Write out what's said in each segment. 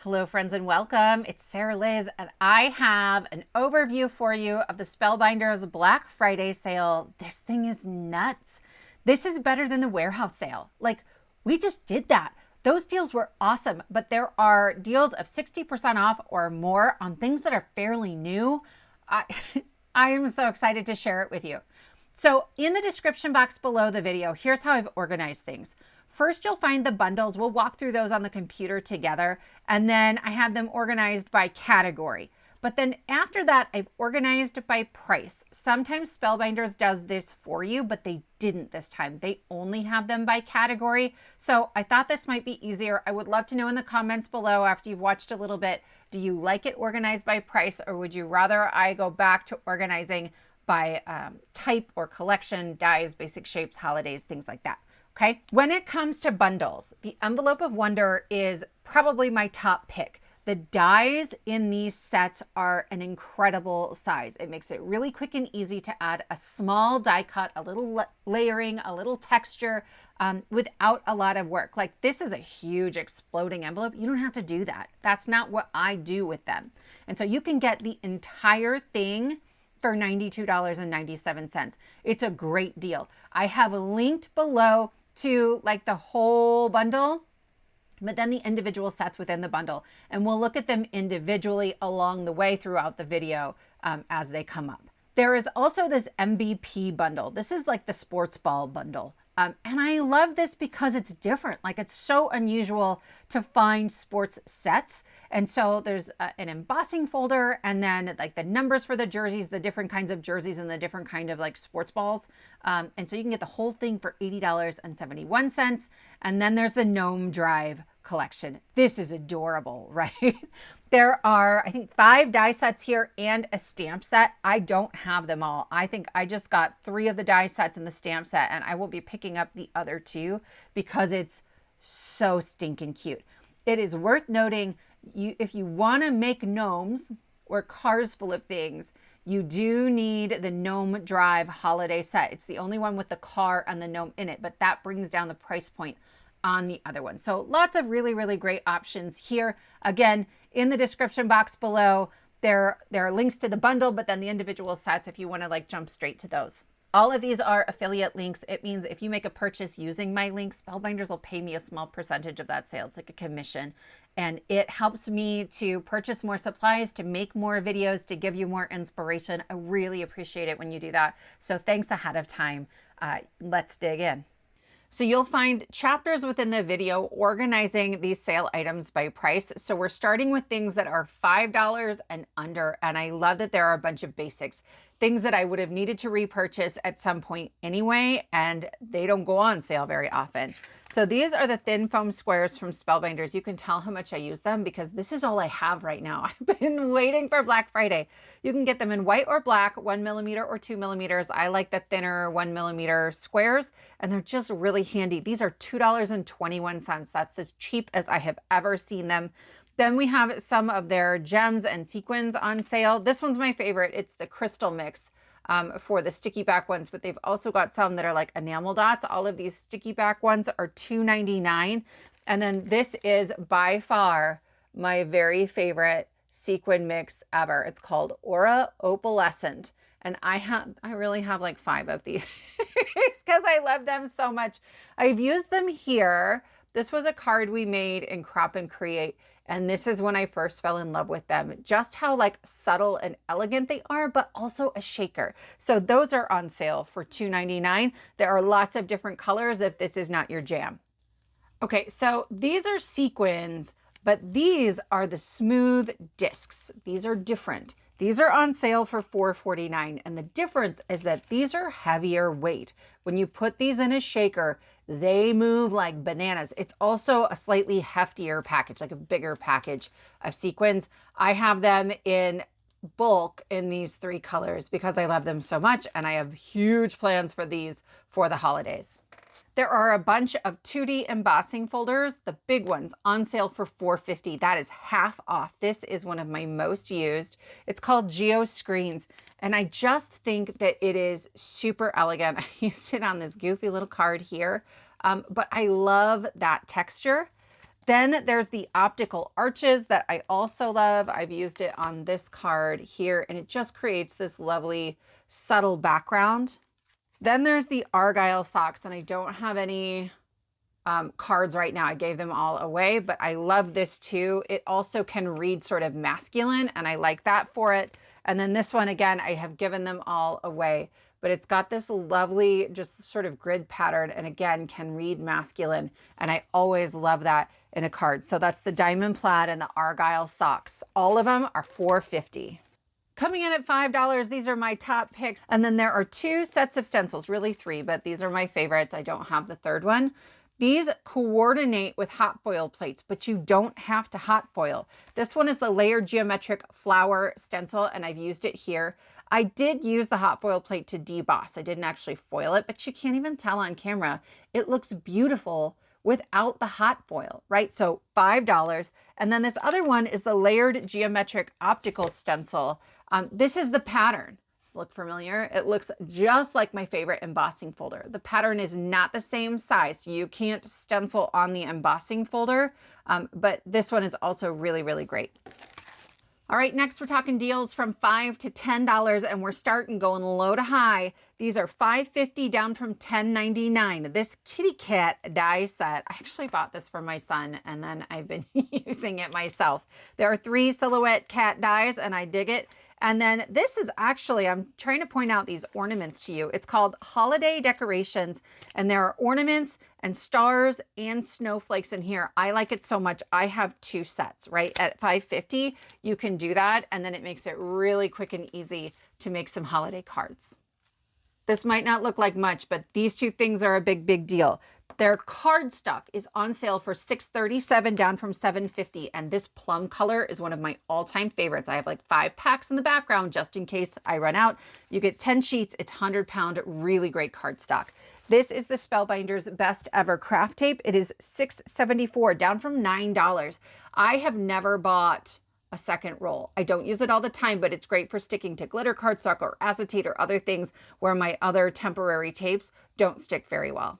Hello friends and welcome. It's Sarah Liz and I have an overview for you of the Spellbinders Black Friday sale. This thing is nuts. This is better than the warehouse sale. Like, we just did that. Those deals were awesome, but there are deals of 60% off or more on things that are fairly new. I am so excited to share it with you. So in the description box below the video, here's how I've organized things. First, you'll find the bundles. We'll walk through those on the computer together. And then I have them organized by category. But then after that, I've organized by price. Sometimes Spellbinders does this for you, but they didn't this time. They only have them by category. So I thought this might be easier. I would love to know in the comments below after you've watched a little bit, do you like it organized by price, or would you rather I go back to organizing by type or collection, dies, basic shapes, holidays, things like that? Okay, when it comes to bundles, the Envelope of Wonder is probably my top pick. The dies in these sets are an incredible size. It makes it really quick and easy to add a small die cut, a little layering, a little texture without a lot of work. Like, this is a huge exploding envelope. You don't have to do that. That's not what I do with them. And so you can get the entire thing for $92.97. It's a great deal. I have linked below to like the whole bundle, but then the individual sets within the bundle. And we'll look at them individually along the way throughout the video as they come up. There is also this MVP bundle. This is like the sports ball bundle. And I love this because it's different. Like, it's so unusual to find sports sets. And so there's an embossing folder, and then like the numbers for the jerseys, the different kinds of jerseys and the different kind of like sports balls. And so you can get the whole thing for $80.71. And then there's the Gnome Drive collection. This is adorable, right? There are, I think, 5 die sets here and a stamp set. I don't have them all. I think I just got 3 of the die sets and the stamp set, and I will be picking up the other 2 because it's so stinking cute. It is worth noting, if you want to make gnomes or cars full of things, you do need the Gnome Drive holiday set. It's the only one with the car and the gnome in it, but that brings down the price point on the other one. So lots of really, really great options here. Again, in the description box below, there are links to the bundle, but then the individual sets if you want to like jump straight to those. All of these are affiliate links. It means if you make a purchase using my links, Spellbinders will pay me a small percentage of that sale. It's like a commission. And it helps me to purchase more supplies, to make more videos, to give you more inspiration. I really appreciate it when you do that. So thanks ahead of time. Let's dig in. So you'll find chapters within the video organizing these sale items by price. So we're starting with things that are $5 and under. And I love that there are a bunch of basics, things that I would have needed to repurchase at some point anyway, and they don't go on sale very often. So these are the thin foam squares from Spellbinders. You can tell how much I use them because this is all I have right now. I've been waiting for Black Friday. You can get them in white or black, 1mm or 2mm. I like the thinner 1mm squares, and they're just really handy. These are $2.21. That's as cheap as I have ever seen them. Then we have some of their gems and sequins on sale. This one's my favorite. It's the crystal mix for the sticky back ones, but they've also got some that are like enamel dots. All of these sticky back ones are $2.99. And then this is by far my very favorite sequin mix ever. It's called Aura Opalescent. And I really have like 5 of these because I love them so much. I've used them here. This was a card we made in Crop and Create. And this is when I first fell in love with them. Just how like subtle and elegant they are, but also a shaker. So those are on sale for $2.99. There are lots of different colors if this is not your jam. Okay, so these are sequins, but these are the smooth discs. These are different. These are on sale for $4.49. And the difference is that these are heavier weight. When you put these in a shaker, they move like bananas. It's also a slightly heftier package, like a bigger package of sequins. I have them in bulk in these 3 colors because I love them so much, and I have huge plans for these for the holidays. There are a bunch of 2D embossing folders, the big ones, on sale for $4.50. That is half off. This is one of my most used. It's called Geo Screens, and I just think that it is super elegant. I used it on this goofy little card here, but I love that texture. Then there's the optical arches that I also love. I've used it on this card here, and it just creates this lovely subtle background. Then there's the Argyle socks, and I don't have any cards right now. I gave them all away, but I love this too. It also can read sort of masculine, and I like that for it. And then this one, again, I have given them all away, but it's got this lovely, just sort of grid pattern, and again, can read masculine. And I always love that in a card. So that's the Diamond Plaid and the Argyle socks. All of them are $4.50. Coming in at $5, these are my top picks. And then there are 2 sets of stencils, really 3, but these are my favorites. I don't have the third one. These coordinate with hot foil plates, but you don't have to hot foil. This one is the layered geometric flower stencil, and I've used it here. I did use the hot foil plate to deboss. I didn't actually foil it, but you can't even tell on camera. It looks beautiful without the hot foil, right? So $5. And then this other one is the layered geometric optical stencil. This is the pattern. Look familiar? It looks just like my favorite embossing folder. The pattern is not the same size, so you can't stencil on the embossing folder, but this one is also really, really great. All right, next we're talking deals from $5 to $10, and we're starting going low to high. These are $5.50 down from $10.99. This kitty cat die set, I actually bought this for my son, and then I've been using it myself. There are 3 silhouette cat dies, and I dig it. And then this is actually, I'm trying to point out these ornaments to you. It's called Holiday Decorations, and there are ornaments and stars and snowflakes in here. I like it so much. I have 2 sets, right? At $5.50, you can do that, and then it makes it really quick and easy to make some holiday cards. This might not look like much, but these 2 things are a big, big deal. Their cardstock is on sale for $6.37 down from $7.50. And this plum color is one of my all-time favorites. I have like 5 packs in the background just in case I run out. You get 10 sheets. It's 100-pound, really great cardstock. This is the Spellbinders Best Ever Craft Tape. It is $6.74 down from $9. I have never bought a second roll. I don't use it all the time, but it's great for sticking to glitter cardstock or acetate or other things where my other temporary tapes don't stick very well.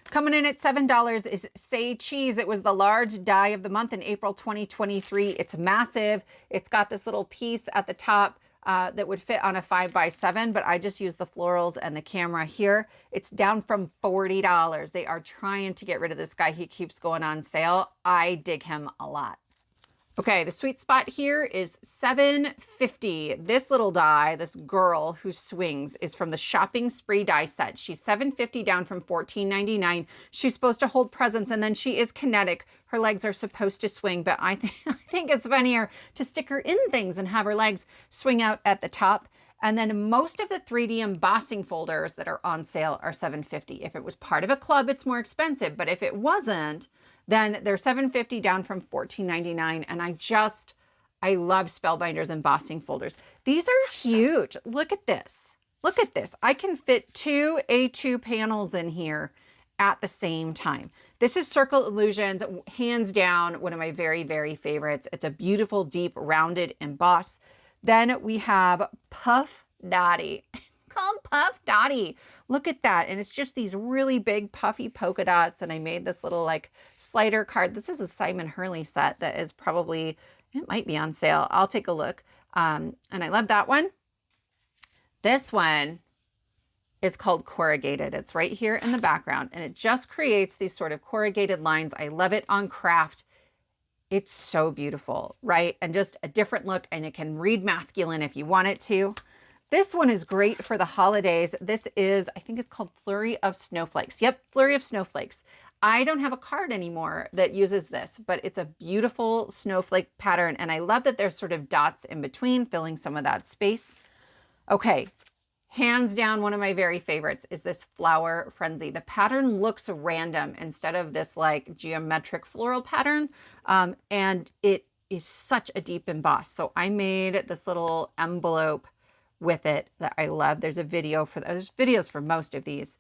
Coming in at $7 is Say Cheese. It was the large die of the month in April 2023. It's massive. It's got this little piece at the top that would fit on a 5x7, but I just use the florals and the camera here. It's down from $40. They are trying to get rid of this guy. He keeps going on sale. I dig him a lot. Okay, the sweet spot here is $7.50. This little die, this girl who swings, is from the Shopping Spree die set. She's $7.50 down from $14.99. She's supposed to hold presents, and then she is kinetic. Her legs are supposed to swing, but I think it's funnier to stick her in things and have her legs swing out at the top. And then most of the 3D embossing folders that are on sale are $7.50. If it was part of a club, it's more expensive, but if it wasn't, then they're $7.50 down from $14.99. And I love Spellbinders embossing folders. These are huge. Look at this. Look at this. I can fit 2 A2 panels in here at the same time. This is Circle Illusions, hands down, one of my very, very favorites. It's a beautiful, deep, rounded emboss. Then we have Puff Daddy. It's called Puff Daddy. Look at that. And it's just these really big puffy polka dots. And I made this little like slider card. This is a Simon Hurley set that is probably, it might be on sale. I'll take a look. And I love that one. This one is called Corrugated. It's right here in the background. And it just creates these sort of corrugated lines. I love it on craft. It's so beautiful, right? And just a different look, and it can read masculine if you want it to. This one is great for the holidays. This is, I think it's called Flurry of Snowflakes. Yep, Flurry of Snowflakes. I don't have a card anymore that uses this, but it's a beautiful snowflake pattern. And I love that there's sort of dots in between, filling some of that space. Okay, hands down, one of my very favorites is this Flower Frenzy. The pattern looks random instead of this like geometric floral pattern. And it is such a deep emboss. So I made this little envelope with it that I love. There's videos for most of these.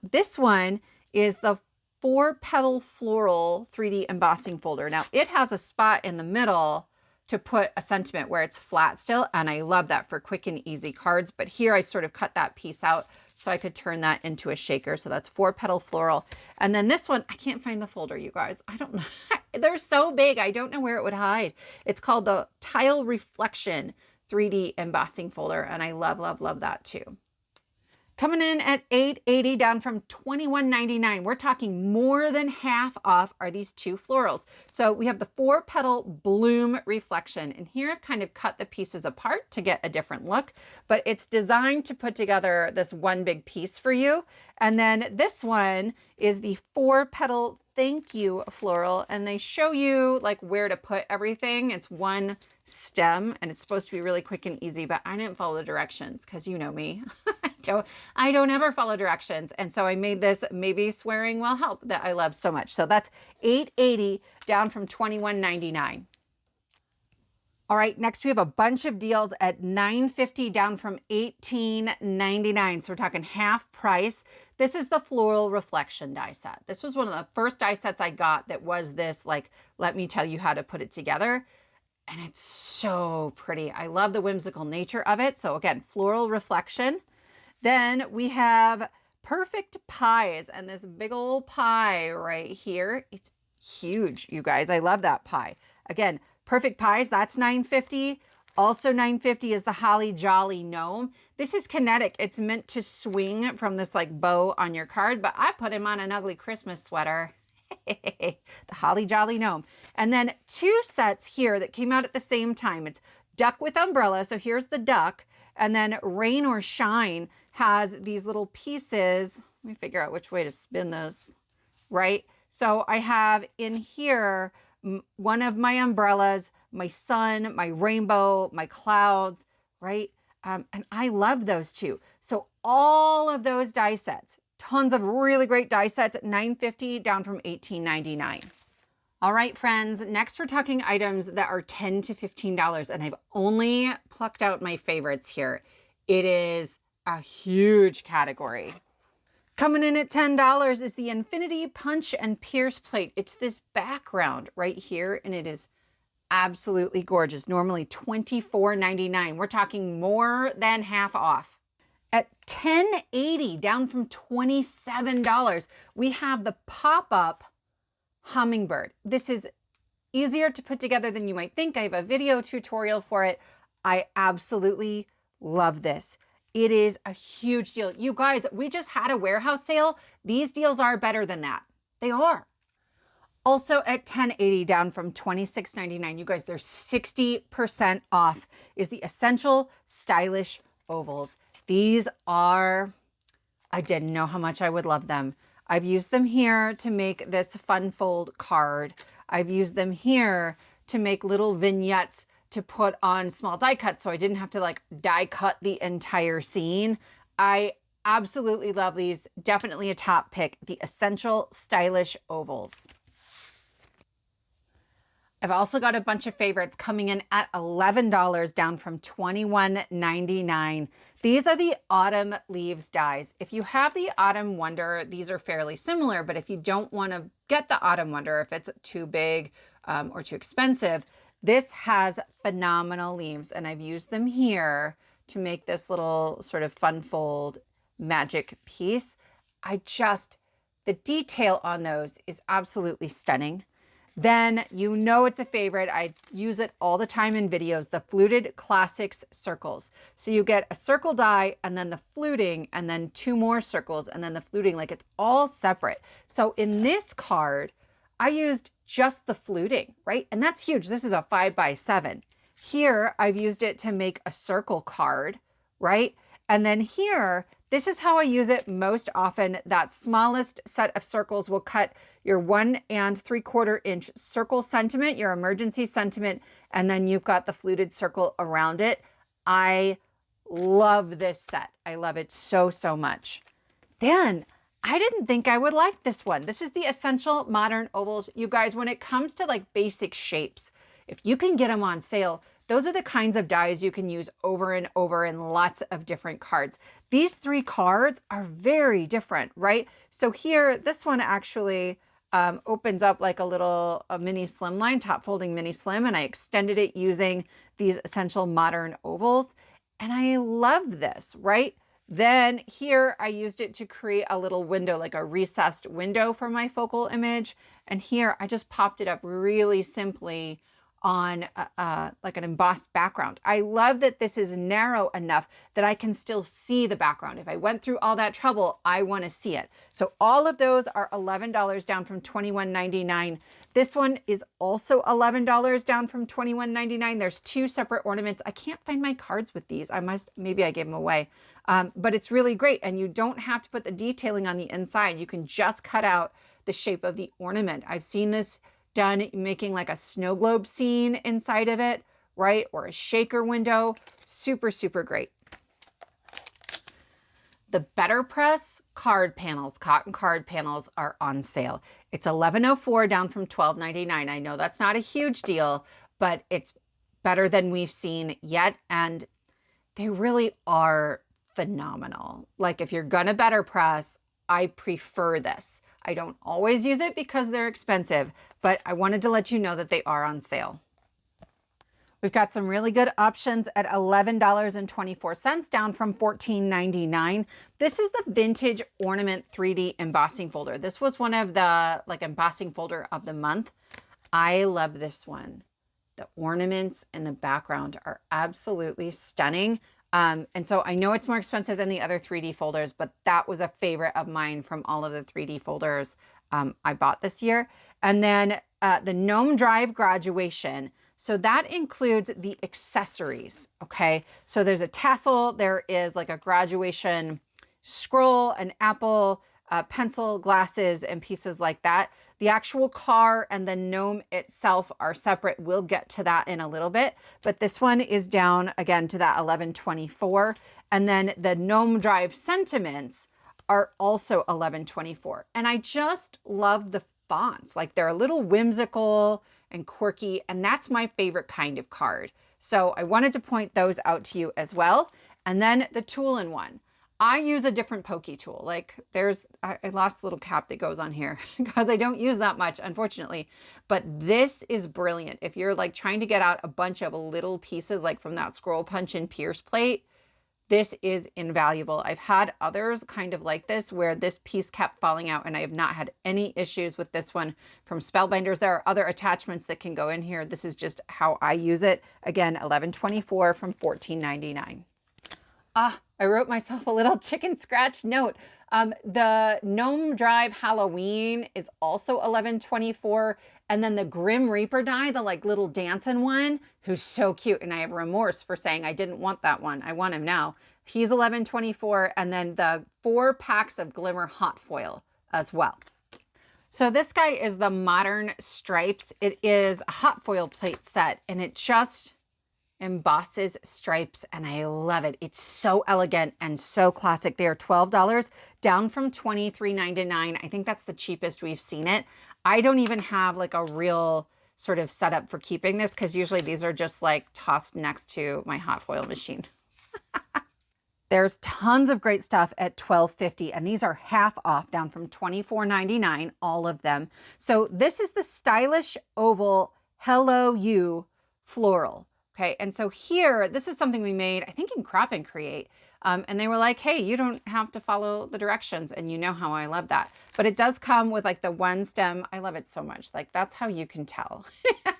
This one is the 4 Petal Floral 3D embossing folder. Now it has a spot in the middle to put a sentiment where it's flat still. And I love that for quick and easy cards. But here I sort of cut that piece out so I could turn that into a shaker. So that's 4-petal floral. And then this one, I can't find the folder, you guys. I don't know. They're so big. I don't know where it would hide. It's called the Tile Reflection 3D embossing folder. And I love, love, love that too. Coming in at $8.80, down from $21.99. We're talking more than half off are these two florals. So we have the 4-petal bloom reflection. And here I've kind of cut the pieces apart to get a different look, but it's designed to put together this one big piece for you. And then this one is the 4-petal thank you floral, and they show you like where to put everything. It's one stem and it's supposed to be really quick and easy, but I didn't follow the directions because you know me. I don't ever follow directions. And so I made this, maybe swearing will help, that I love so much. So that's $8.80 down from $21.99. All right, next we have a bunch of deals at $9.50 down from $18.99. So we're talking half price. This is the Floral Reflection die set. This was one of the first die sets I got that was this, like, let me tell you how to put it together. And it's so pretty. I love the whimsical nature of it. So again, Floral Reflection. Then we have Perfect Pies, and this big old pie right here. It's huge, you guys. I love that pie. Again, Perfect Pies, that's $9.50. Also $9.50 is the Holly Jolly Gnome. This is kinetic. It's meant to swing from this like bow on your card, but I put him on an ugly Christmas sweater. The Holly Jolly Gnome. And then two sets here that came out at the same time. It's Duck with Umbrella. So here's the duck. And then Rain or Shine has these little pieces. Let me figure out which way to spin this, right? So I have in here one of my umbrellas, my sun, my rainbow, my clouds, right? And I love those two. So all of those die sets, tons of really great die sets at $9.50 down from $18.99. All right, friends, next we're talking items that are $10 to $15, and I've only plucked out my favorites here. It is a huge category. Coming in at $10 is the Infinity Punch and Pierce plate. It's this background right here, and it is absolutely gorgeous. Normally $24.99. We're talking more than half off. At $10.80, down from $27, we have the pop-up Hummingbird. This is easier to put together than you might think. I have a video tutorial for it. I absolutely love this. It is a huge deal. You guys, we just had a warehouse sale. These deals are better than that. They are. Also at $10.80, down from $26.99. You guys, they're 60% off, is the Essential Stylish Ovals. These are, I didn't know how much I would love them. I've used them here to make this fun fold card. I've used them here to make little vignettes to put on small die cuts so I didn't have to like die cut the entire scene. I absolutely love these. Definitely a top pick, the Essential Stylish Ovals. I've also got a bunch of favorites coming in at $11, down from $21.99. These are the Autumn Leaves dies. If you have the Autumn Wonder, these are fairly similar, but if you don't want to get the Autumn Wonder, if it's too big or too expensive, this has phenomenal leaves, and I've used them here to make this little sort of fun fold magic piece. The detail on those is absolutely stunning. Then you know it's a favorite. I use it all the time in videos, the Fluted Classics circles. So you get a circle die and then the fluting and then two more circles and then the fluting, like it's all separate. So in this card, I used just the fluting, right? And that's huge. This is a 5x7. Here, I've used it to make a circle card, right? And then here, this is how I use it most often. That smallest set of circles will cut your 1 3/4 inch circle sentiment, your emergency sentiment, and then you've got the fluted circle around it. I love this set. I love it so, so much. Then I didn't think I would like this one. This is the Essential Modern Ovals. You guys, when it comes to like basic shapes, if you can get them on sale, those are the kinds of dies you can use over and over in lots of different cards. These three cards are very different, right? So here, this one actually opens up like a mini slimline, top folding mini slim, and I extended it using these Essential Modern ovals. And I love this, right? Then here I used it to create a little window, like a recessed window for my focal image. And here I just popped it up really simply on like an embossed background. I love that this is narrow enough that I can still see the background. If I went through all that trouble, I want to see it. So all of those are $11 down from $21.99. This one is also $11 down from $21.99. There's two separate ornaments. I can't find my cards with these. Maybe I gave them away. But it's really great. And you don't have to put the detailing on the inside. You can just cut out the shape of the ornament. I've seen this done making like a snow globe scene inside of it, right? Or a shaker window. Super, super great. The BetterPress card panels, cotton card panels, are on sale. It's $11.04 down from $12.99. I know that's not a huge deal, but it's better than we've seen yet. And they really are phenomenal. Like if you're gonna BetterPress, I prefer this. I don't always use it because they're expensive, but I wanted to let you know that they are on sale. We've got some really good options at $11.24, down from $14.99. This is the Vintage Ornament 3D Embossing Folder. This was one of the embossing folder of the month. I love this one. The ornaments in the background are absolutely stunning. And so I know it's more expensive than the other 3D folders, but that was a favorite of mine from all of the 3D folders I bought this year. And then the Gnome Drive Graduation. So that includes the accessories, okay? So there's a tassel, there is like a graduation scroll, an apple, pencil, glasses, and pieces like that. The actual car and the gnome itself are separate. We'll get to that in a little bit, but this one is down again to that $11.24. And then the Gnome Drive sentiments are also $11.24. And I just love the fonts. Like they're a little whimsical and quirky, and that's my favorite kind of card. So I wanted to point those out to you as well. And then the tool-in-one. I use a different pokey tool. Like I lost the little cap that goes on here because I don't use that much, unfortunately. But this is brilliant. If you're like trying to get out a bunch of little pieces, like from that scroll punch and pierce plate, this is invaluable. I've had others kind of like this where this piece kept falling out, and I have not had any issues with this one from Spellbinders. There are other attachments that can go in here. This is just how I use it. Again, $11.24 from $14.99. I wrote myself a little chicken scratch note. The Gnome Drive Halloween is also $11.24. And then the Grim Reaper die, the like little dancing one, who's so cute. And I have remorse for saying I didn't want that one. I want him now. He's $11.24. And then the 4 packs of Glimmer hot foil as well. So this guy is the Modern Stripes. It is a hot foil plate set, and it just embosses stripes, and I love it. It's so elegant and so classic. They are $12 down from $23.99. I think that's the cheapest we've seen it. I don't even have like a real sort of setup for keeping this because usually these are just like tossed next to my hot foil machine. There's tons of great stuff at $12.50, and these are half off, down from $24.99, all of them. So this is the Stylish Oval Hello You Floral. Okay, and so here, this is something we made, I think in Crop and Create, and they were like, hey, you don't have to follow the directions, and you know how I love that. But it does come with like the one stem. I love it so much. Like that's how you can tell.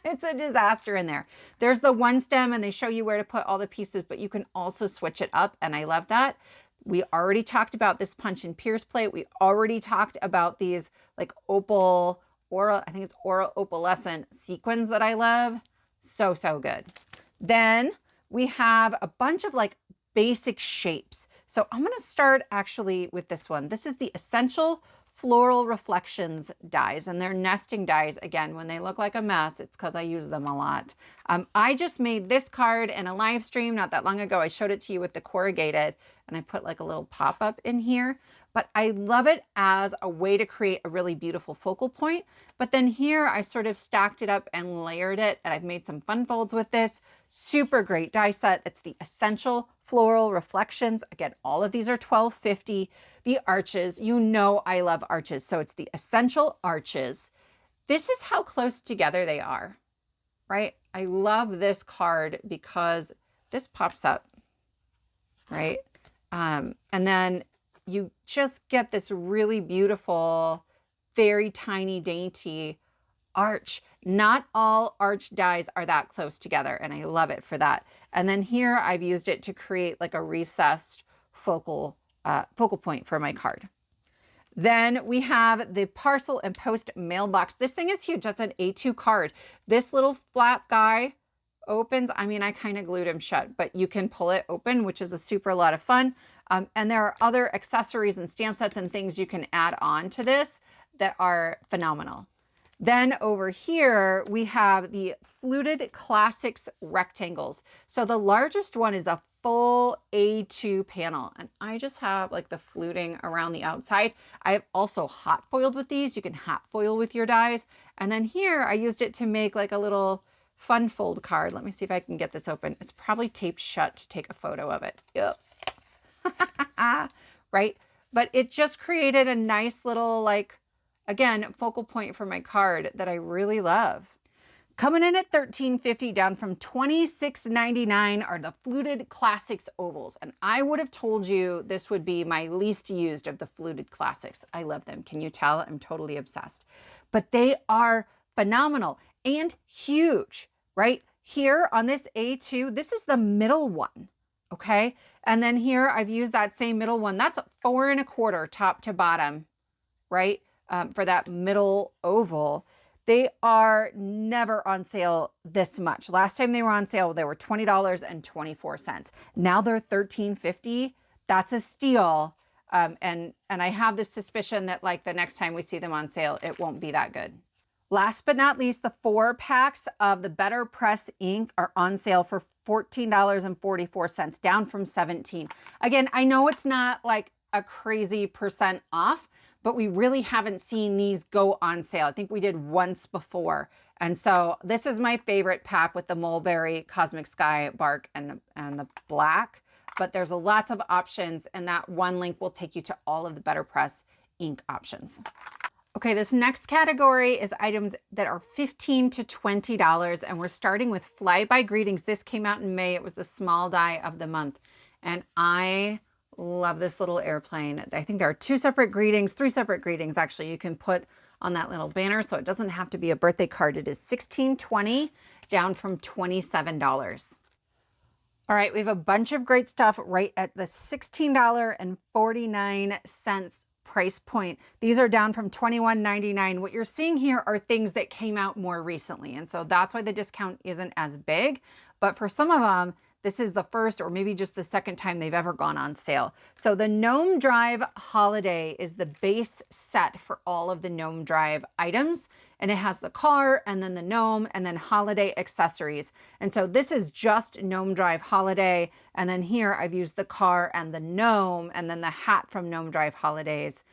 It's a disaster in there. There's the one stem, and they show you where to put all the pieces, but you can also switch it up, and I love that. We already talked about this punch and pierce plate. We already talked about these like opal, I think it's Opalescent sequins that I love. So, so good. Then we have a bunch of like basic shapes. So I'm going to start actually with this one. This is the Essential Floral Reflections dies, and they're nesting dies. Again, when they look like a mess, it's because I use them a lot. I just made this card in a live stream not that long ago. I showed it to you with the corrugated, and I put like a little pop-up in here. but I love it as a way to create a really beautiful focal point. But then here I sort of stacked it up and layered it, and I've made some fun folds with this. Super great die set. It's the Essential Floral Reflections. Again, all of these are $12.50. The arches, you know I love arches, so it's the Essential Arches. This is how close together they are, right? I love this card because this pops up, right? And then you just get this really beautiful, very tiny, dainty arch. Not all arch dies are that close together, and I love it for that. And then here I've used it to create like a recessed focal point for my card. Then we have the Parcel and Post Mailbox. This thing is huge. That's an A2 card. This little flap guy opens. I mean, I kind of glued him shut, but you can pull it open, which is a super lot of fun. And there are other accessories and stamp sets and things you can add on to this that are phenomenal. Then over here, we have the Fluted Classics rectangles. So the largest one is a full A2 panel, and I just have like the fluting around the outside. I've also hot foiled with these. You can hot foil with your dies. And then here I used it to make like a little fun fold card. Let me see if I can get this open. It's probably taped shut to take a photo of it. Yep. Right? But it just created a nice little, like, again, focal point for my card that I really love. Coming in at $13.50, down from $26.99, are the Fluted Classics ovals. And I would have told you this would be my least used of the Fluted Classics. I love them. Can you tell? I'm totally obsessed. But they are phenomenal and huge, right? Here on this A2, this is the middle one, okay? And then here I've used that same middle one. That's 4 1/4 top to bottom, right? For that middle oval. They are never on sale this much. Last time they were on sale, they were $20.24. Now they're $13.50. That's a steal. And I have this suspicion that like the next time we see them on sale, it won't be that good. Last but not least, the 4 packs of the BetterPress ink are on sale for $14.44, down from $17. Again, I know it's not like a crazy percent off, but we really haven't seen these go on sale. I think we did once before. And so this is my favorite pack with the Mulberry, Cosmic Sky, Bark, and the black. But there's lots of options, and that one link will take you to all of the BetterPress ink options. Okay, this next category is items that are $15 to $20, and we're starting with Flyby Greetings. This came out in May. It was the small die of the month, and I love this little airplane. I think there are 2 separate greetings, 3 separate greetings actually you can put on that little banner, so it doesn't have to be a birthday card. It is $16.20, down from $27. All right, we have a bunch of great stuff right at the $16.49 price point. These are down from $21.99. What you're seeing here are things that came out more recently, and so that's why the discount isn't as big. But for some of them, this is the first or maybe just the second time they've ever gone on sale. So the Gnome Drive Holiday is the base set for all of the Gnome Drive items. And it has the car and then the gnome and then holiday accessories. And so this is just Gnome Drive Holiday. And then here I've used the car and the gnome and then the hat from Gnome Drive Holidays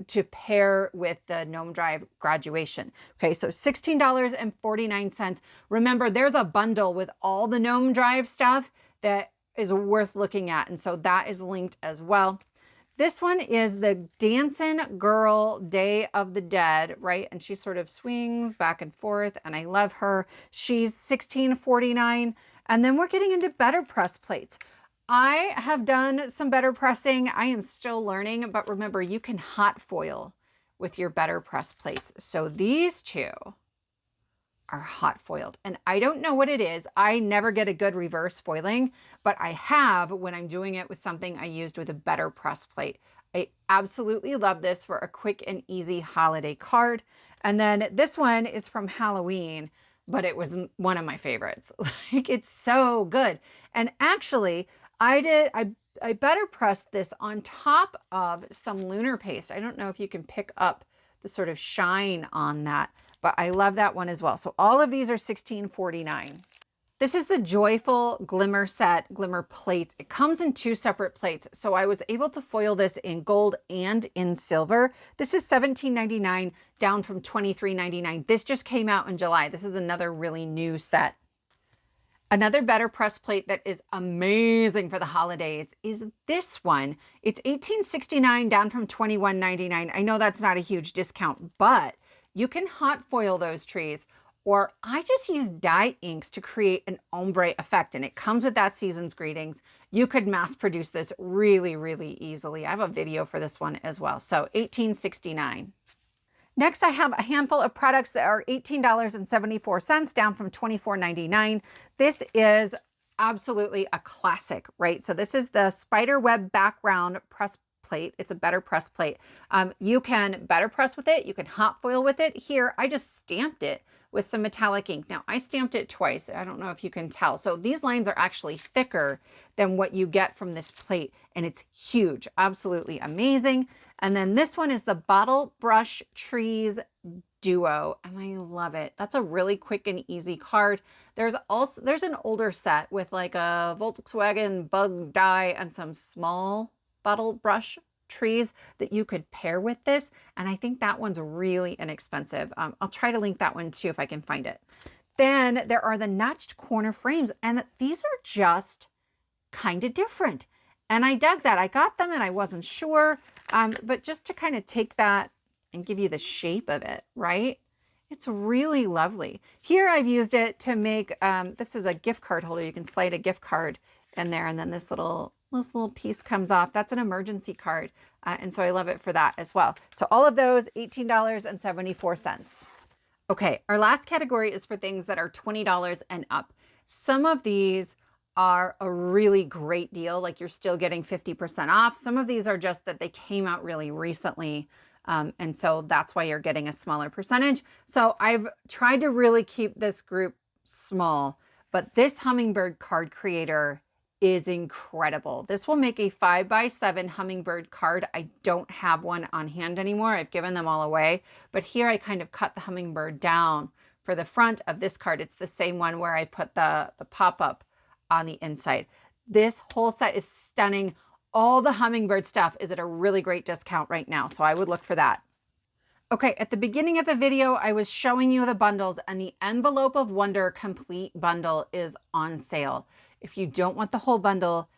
to pair with the Gnome Drive Graduation. Okay, so $16.49. Remember, there's a bundle with all the Gnome Drive stuff that is worth looking at. And so that is linked as well. This one is the Dancing Girl Day of the Dead, right? And she sort of swings back and forth, and I love her. She's $16.49. And then we're getting into BetterPress plates. I have done some better pressing. I am still learning, but remember, you can hot foil with your BetterPress plates. So these 2 are hot foiled, and I don't know what it is. I never get a good reverse foiling, but I have when I'm doing it with something I used with a BetterPress plate. I absolutely love this for a quick and easy holiday card. And then this one is from Halloween, but it was one of my favorites. Like, it's so good. And actually, I BetterPressed this on top of some lunar paste. I don't know if you can pick up the sort of shine on that, but I love that one as well. So all of these are $16.49. This is the Joyful Glimmer set, Glimmer plates. It comes in 2 separate plates, so I was able to foil this in gold and in silver. This is $17.99, down from $23.99. This just came out in July. This is another really new set. Another BetterPress plate that is amazing for the holidays is this one. It's $18.69, down from $21.99. I know that's not a huge discount, but you can hot foil those trees. Or I just use dye inks to create an ombre effect, and it comes with that season's greetings. You could mass produce this really, really easily. I have a video for this one as well. So $18.69. Next, I have a handful of products that are $18.74, down from $24.99. This is absolutely a classic, right? So this is the spiderweb background press plate. It's a BetterPress plate. You can BetterPress with it. You can hot foil with it. Here, I just stamped it with some metallic ink. Now, I stamped it twice. I don't know if you can tell. So these lines are actually thicker than what you get from this plate, and it's huge. Absolutely amazing. And then this one is the Bottle Brush Trees Duo, and I love it. That's a really quick and easy card. There's an older set with like a Volkswagen bug die and some small bottle brush trees that you could pair with this, and I think that one's really inexpensive. I'll try to link that one too if I can find it. Then there are the notched corner frames, and these are just kind of different, and I dug that. I got them and I wasn't sure, but just to kind of take that and give you the shape of it, right? It's really lovely. Here I've used it to make, this is a gift card holder. You can slide a gift card in there, and then this little piece comes off. That's an emergency card. And so I love it for that as well. So all of those, $18.74. Okay, our last category is for things that are $20 and up. Some of these are a really great deal, like you're still getting 50% off. Some of these are just that they came out really recently. And so that's why you're getting a smaller percentage. So I've tried to really keep this group small, but this Hummingbird card creator is incredible. This will make a 5x7 Hummingbird card. I don't have one on hand anymore. I've given them all away, but here I kind of cut the Hummingbird down for the front of this card. It's the same one where I put the pop-up on the inside. This whole set is stunning. All the Hummingbird stuff is at a really great discount right now, so I would look for that. Okay, at the beginning of the video, I was showing you the bundles, and the Envelope of Wonder Complete Bundle is on sale. If you don't want the whole bundle,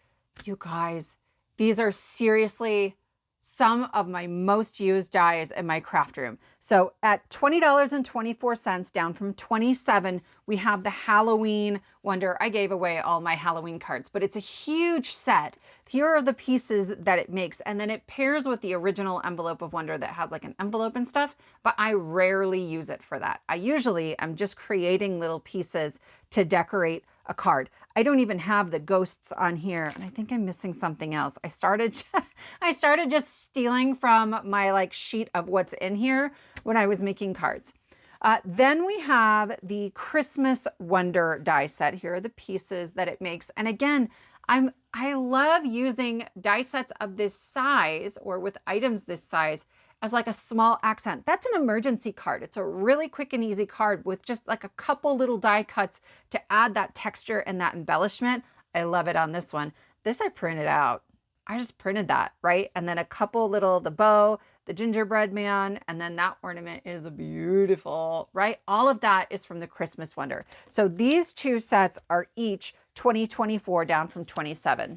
you guys, these are seriously some of my most used dies in my craft room. So at $20.24, down from $27, we have the Halloween Wonder. I gave away all my Halloween cards, but it's a huge set. Here are the pieces that it makes, and then it pairs with the original Envelope of Wonder that has like an envelope and stuff, but I rarely use it for that. I usually am just creating little pieces to decorate a card. I don't even have the ghosts on here, and I think I'm missing something else. I started just stealing from my like sheet of what's in here when I was making cards. Then we have the Christmas Wonder die set. Here are the pieces that it makes. And again, I love using die sets of this size or with items this size as like a small accent. That's an emergency card. It's a really quick and easy card with just like a couple little die cuts to add that texture and that embellishment. I love it on this one. This I printed out. I just printed that, right? And then a couple little, the bow, the gingerbread man, and then that ornament is beautiful, right? All of that is from the Christmas Wonder. So these two sets are each $20.24, down from $27.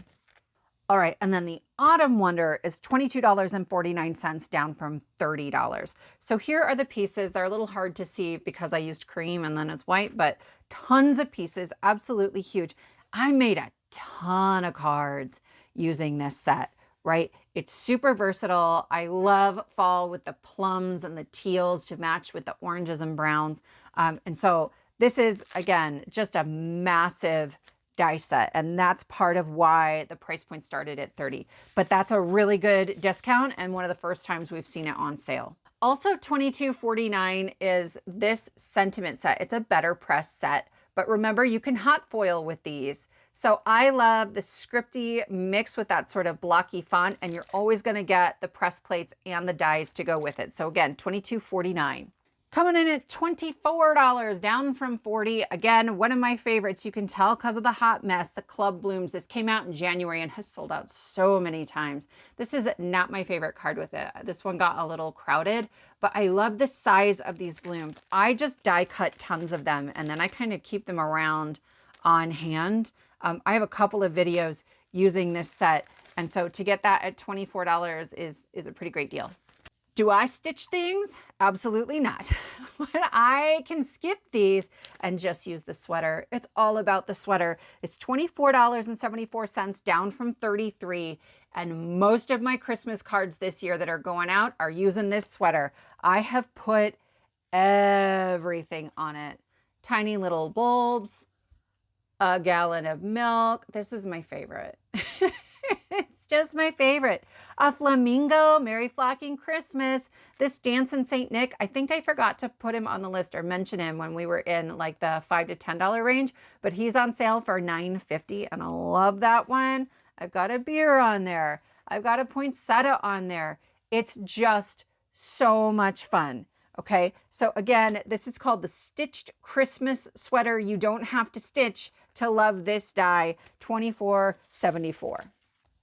All right, and then the Autumn Wonder is $22.49, down from $30. So here are the pieces. They're a little hard to see because I used cream and then it's white, but tons of pieces, absolutely huge. I made a ton of cards using this set, right? It's super versatile. I love fall with the plums and the teals to match with the oranges and browns. And so this is, again, just a massive die set, and that's part of why the price point started at $30. But that's a really good discount and one of the first times we've seen it on sale. Also $22.49 is this sentiment set. It's a BetterPress set, but remember you can hot foil with these. So I love the scripty mix with that sort of blocky font, and you're always going to get the press plates and the dies to go with it. So again, $22.49. Coming in at $24, down from $40. Again, one of my favorites. You can tell because of the hot mess, the Club Blooms. This came out in January and has sold out so many times. This is not my favorite card with it. This one got a little crowded, but I love the size of these blooms. I just die cut tons of them, and then I kind of keep them around on hand. I have a couple of videos using this set, and so to get that at $24 is a pretty great deal. Do I stitch things? Absolutely not. But I can skip these and just use the sweater. It's all about the sweater. It's $24.74, down from $33. And most of my Christmas cards this year that are going out are using this sweater. I have put everything on it. Tiny little bulbs, a gallon of milk. This is my favorite. It's just my favorite. A flamingo, Merry Flocking Christmas. This Dancing Saint Nick, I think I forgot to put him on the list or mention him when we were in like the $5 to $10 range, but he's on sale for $9.50 and I love that one. I've got a beer on there. I've got a poinsettia on there. It's just so much fun. Okay, so again, this is called the Stitched Christmas Sweater. You don't have to stitch to love this die, $24.74.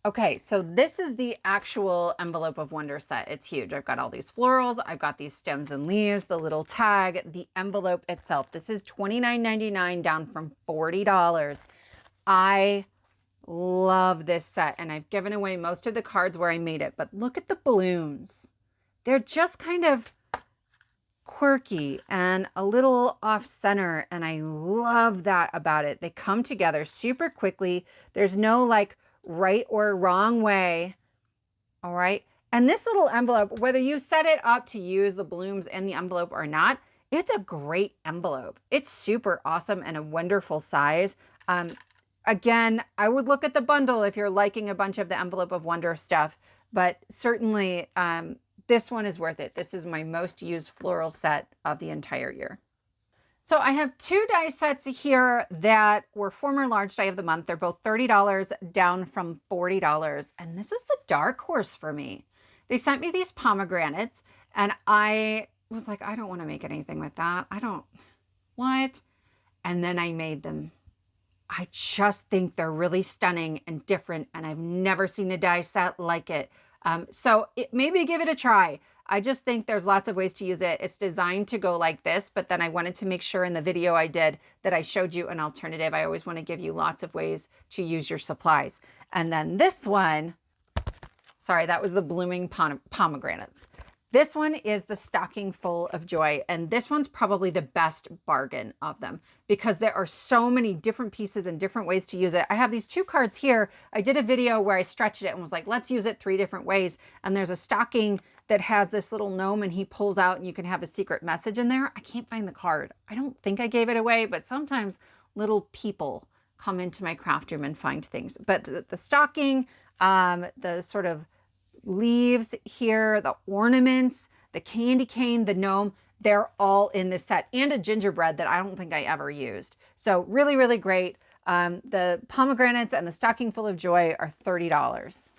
Okay, so this is the actual Envelope of Wonder set. It's huge. I've got all these florals. I've got these stems and leaves, the little tag, the envelope itself. This is $29.99, down from $40. I love this set, and I've given away most of the cards where I made it, but look at the balloons. They're just kind of quirky and a little off center, and I love that about it. They come together super quickly. There's no like right or wrong way. All right. And this little envelope, whether you set it up to use the blooms in the envelope or not, it's a great envelope. It's super awesome and a wonderful size. Again, I would look at the bundle if you're liking a bunch of the Envelope of Wonder stuff, but certainly this one is worth it. This is my most used floral set of the entire year. So I have two die sets here that were former large die of the month. They're both $30, down from $40. And this is the dark horse for me. They sent me these pomegranates and I was like, I don't want to make anything with that. What? And then I made them. I just think they're really stunning and different, and I've never seen a die set like it. So maybe give it a try. I just think there's lots of ways to use it. It's designed to go like this, but then I wanted to make sure in the video I did that I showed you an alternative. I always want to give you lots of ways to use your supplies. And then this one, sorry, that was the blooming pomegranates. This one is the Stocking Full of Joy, and this one's probably the best bargain of them because there are so many different pieces and different ways to use it. I have these two cards here. I did a video where I stretched it and was like, let's use it 3 different ways. And there's a stocking that has this little gnome and he pulls out and you can have a secret message in there. I can't find the card. I don't think I gave it away, but sometimes little people come into my craft room and find things. But the stocking, the sort of leaves here, the ornaments, the candy cane, the gnome, they're all in this set, and a gingerbread that I don't think I ever used. So really, really great. The pomegranates and the Stocking Full of Joy are $30.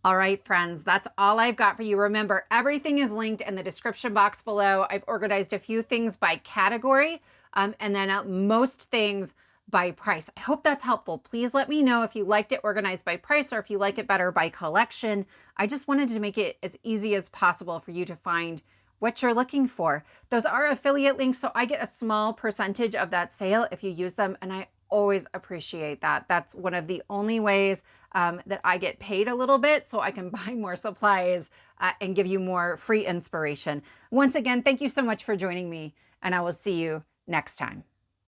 All right, friends, that's all I've got for you. Remember, everything is linked in the description box below. I've organized a few things by category, and then most things by price. I hope that's helpful. Please let me know if you liked it organized by price or if you like it better by collection. I just wanted to make it as easy as possible for you to find what you're looking for. Those are affiliate links, so I get a small percentage of that sale if you use them, and I always appreciate that. That's one of the only ways that I get paid a little bit so I can buy more supplies and give you more free inspiration. Once again, thank you so much for joining me, and I will see you next time.